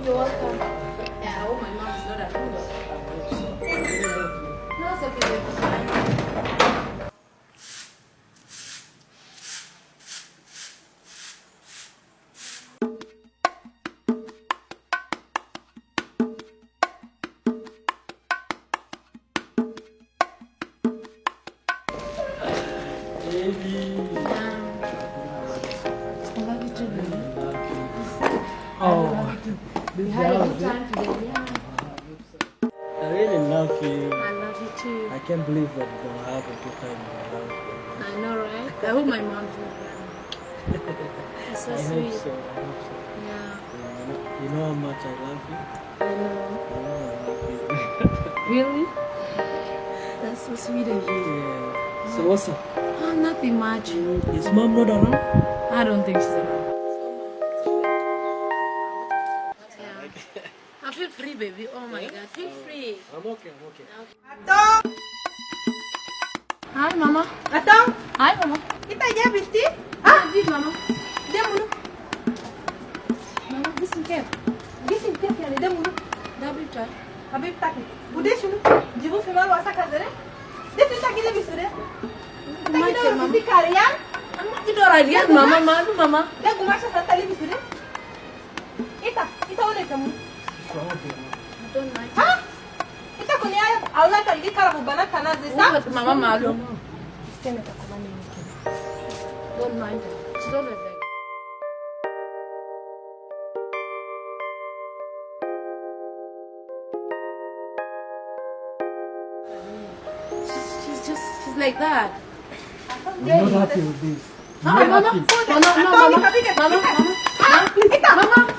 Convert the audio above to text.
You're welcome. Yeah, I hope my mom is not at home. No, it's okay. Oh, We had a good time today. Yeah. I really love you. I love you too. I can't believe that we're gonna have a good time in your life. I know, right? I hope my mom's not around. It's so I sweet. hope so. I hope so. Yeah, You know how much I love you. I know. I know I love you. Really? That's so sweet of you. Yeah. So what's up? Oh, nothing much. Is mom not around? I don't think she's around. Yeah. I feel free, baby. Oh my God, feel free. I'm okay. I'm okay. Hi, Mama. Atang, Hi, Mama. kita aja bisti. Ah, this, Mama. Dia mulu. Mama, this is Kev. Bisti dia punya dia mulu. Double try. Habib tak. Bude shunu. Jibu final wasa kazare. Dia tak gila bisti deh. Tak Mama, gila Mama. bisti karyan. I'm not the door idea, Mama. Mama. Dia gumasha santali bisti deh. Ita oleh kamu. Don't mind. Ha? Ita kunia aula tali karabu bana kana zesa. Mama, Malu. Don't mind her. She's always like. She's like that. I'm not happy with this. Mama, Mama, Mama, Mama, Mama, Mama, Mama, Ita. Mama,